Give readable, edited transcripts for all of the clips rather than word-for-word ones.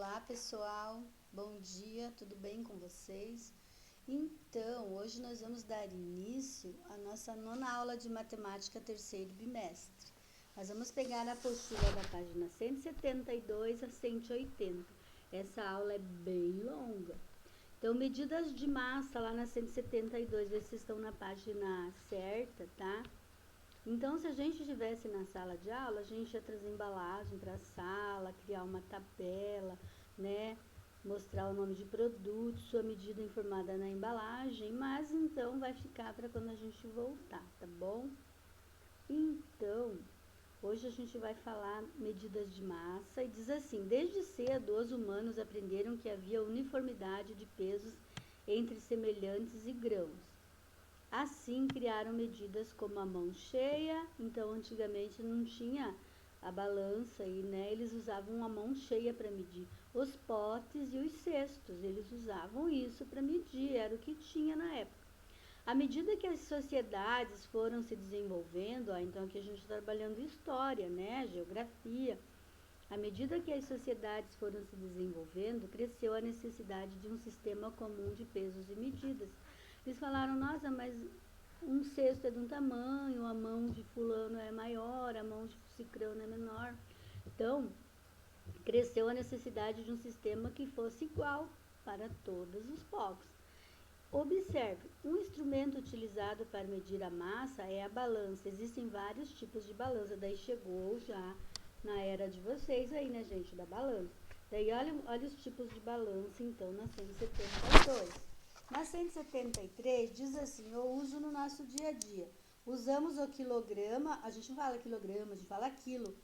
Olá pessoal, bom dia, tudo bem com vocês? Então, hoje nós vamos dar início à nossa nona aula de matemática terceiro bimestre. Nós vamos pegar a apostila da página 172 a 180. Essa aula é bem longa. Então, medidas de massa lá na 172, vê se estão na página certa, tá? Então, se a gente estivesse na sala de aula, a gente ia trazer embalagem para a sala, criar uma tabela, né? Mostrar o nome de produto, sua medida informada na embalagem, mas então vai ficar para quando a gente voltar, tá bom? Então, hoje a gente vai falar medidas de massa e diz assim: desde cedo os humanos aprenderam que havia uniformidade de pesos entre semelhantes e grãos. Assim, criaram medidas como a mão cheia. Então, antigamente não tinha a balança e, né, eles usavam a mão cheia para medir. Os potes e os cestos, eles usavam isso para medir, era o que tinha na época. À medida que as sociedades foram se desenvolvendo, então aqui a gente está trabalhando história, né, geografia. À medida que as sociedades foram se desenvolvendo, cresceu a necessidade de um sistema comum de pesos e medidas. Eles falaram: nossa, mas um cesto é de um tamanho, a mão de fulano é maior, a mão de cicrano é menor. Então, cresceu a necessidade de um sistema que fosse igual para todos os povos. Observe, um instrumento utilizado para medir a massa é a balança. Existem vários tipos de balança, daí chegou já na era de vocês aí, né, gente, da balança. Daí olha os tipos de balança, então, na 172. Na 173 diz assim: eu uso no nosso dia a dia. Usamos o quilograma, a gente não fala quilograma, a gente fala quilo,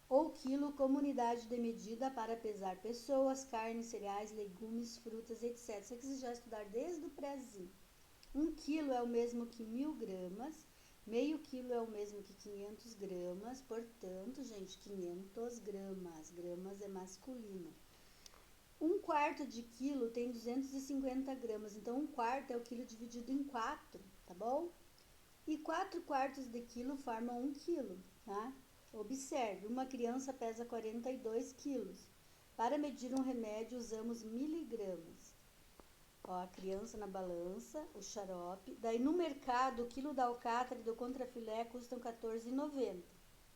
ou quilo como unidade de medida para pesar pessoas, carnes, cereais, legumes, frutas, etc. Isso aqui vocês já estudaram desde o prézinho. 1 quilo é o mesmo que 1000 gramas, meio quilo é o mesmo que 500 gramas, portanto, gente, 500 gramas, gramas é masculino. 1/4 de quilo tem 250 gramas, então 1/4 é o quilo dividido em 4, tá bom? E 4/4 de quilo formam 1 quilo, tá? Observe, uma criança pesa 42 quilos. Para medir um remédio, usamos miligramas. Ó, a criança na balança, o xarope. Daí no mercado, o quilo da alcatra e do contrafilé custam R$14,90.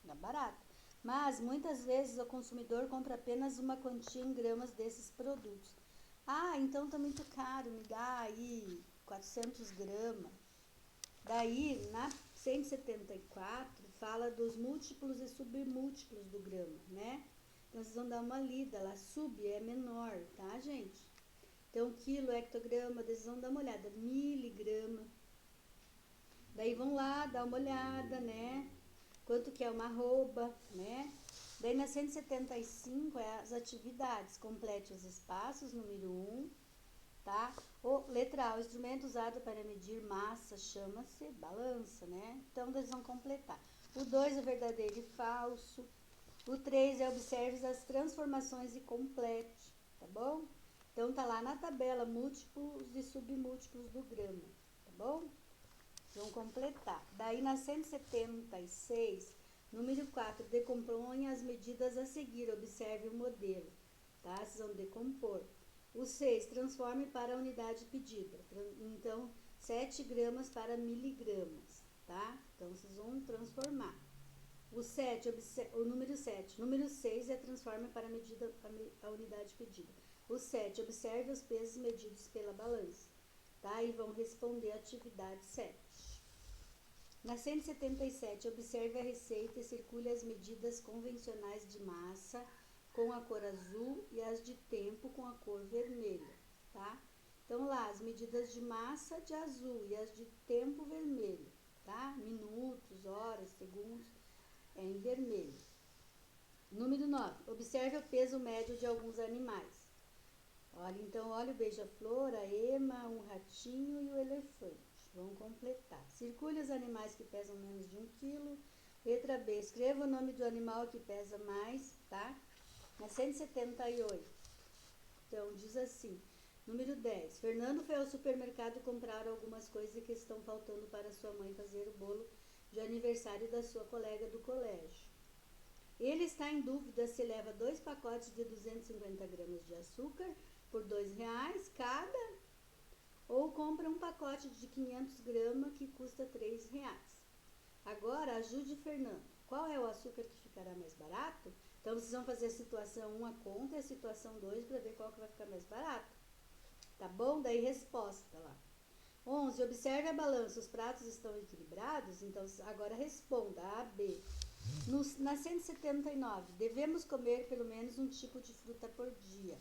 Dá barato. Mas muitas vezes o consumidor compra apenas uma quantia em gramas desses produtos. Ah, então tá muito caro, me dá aí 400 gramas. Daí, na 174, fala dos múltiplos e submúltiplos do grama, né? Então, vocês vão dar uma lida lá. Sub é menor, tá, gente? Então, quilo, hectograma, vocês vão dar uma olhada. Miligrama. Daí, vão lá dar uma olhada, né? Quanto que é uma arroba, né? Daí, na 175, é as atividades. Complete os espaços, número 1. Tá? Letra A, o instrumento usado para medir massa chama-se balança, né? Então, eles vão completar. O 2 é verdadeiro e falso. O 3 é observe as transformações e complete, tá bom? Então, tá lá na tabela, múltiplos e submúltiplos do grama, tá bom? Vão completar. Daí, na 176, número 4, decompõe as medidas a seguir, observe o modelo, tá? Vocês vão decompor. O 6, transforme para a unidade pedida. Então, 7 gramas para miligramas, tá? Então, vocês vão transformar. O 7, o número 7. Número 6 é transforme para a unidade pedida. O 7, observe os pesos medidos pela balança, tá? E vão responder a atividade 7. Na 177, observe a receita e circule as medidas convencionais de massa com a cor azul e as de tempo com a cor vermelha, tá? Então, lá, as medidas de massa de azul e as de tempo vermelho, tá? Minutos, horas, segundos, é em vermelho. Número 9, observe o peso médio de alguns animais. Olha, então, olha o beija-flor, a ema, um ratinho e o elefante. Vamos completar. Circule os animais que pesam menos de 1 quilo. Letra B, escreva o nome do animal que pesa mais, tá? Na 178. Então, diz assim, número 10. Fernando foi ao supermercado comprar algumas coisas que estão faltando para sua mãe fazer o bolo de aniversário da sua colega do colégio. Ele está em dúvida se leva 2 pacotes de 250 gramas de açúcar por R$ 2 cada ou compra um pacote de 500 gramas que custa R$ 3. Agora, ajude Fernando. Qual é o açúcar que ficará mais barato? Então, vocês vão fazer a situação 1 a conta e a situação 2 para ver qual que vai ficar mais barato. Tá bom? Daí, resposta lá. 11. Observe a balança. Os pratos estão equilibrados? Então, agora responda. A, B. Na 179, devemos comer pelo menos um tipo de fruta por dia,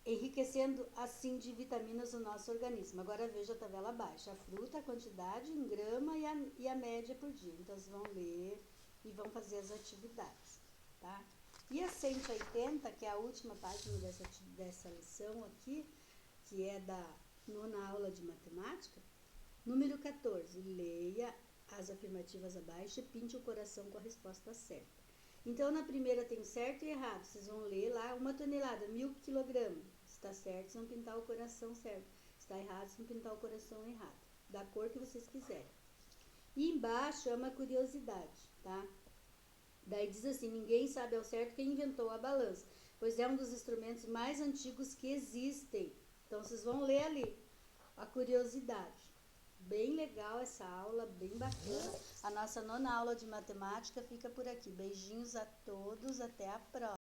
enriquecendo assim de vitaminas o nosso organismo. Agora veja a tabela abaixo. A fruta, a quantidade em grama e a média por dia. Então, vocês vão ler e vão fazer as atividades, tá? E a 180, que é a última página dessa lição aqui, que é da nona aula de matemática, número 14, leia as afirmativas abaixo e pinte o coração com a resposta certa. Então, na primeira tem certo e errado. Vocês vão ler lá 1 tonelada, 1000 quilogramas. Se está certo, vocês vão pintar o coração certo. Se está errado, vocês vão pintar o coração errado. Da cor que vocês quiserem. E embaixo é uma curiosidade, tá? Daí diz assim, ninguém sabe ao certo quem inventou a balança, pois é um dos instrumentos mais antigos que existem. Então, vocês vão ler ali a curiosidade. Bem legal essa aula, bem bacana. A nossa nona aula de matemática fica por aqui. Beijinhos a todos, até a próxima.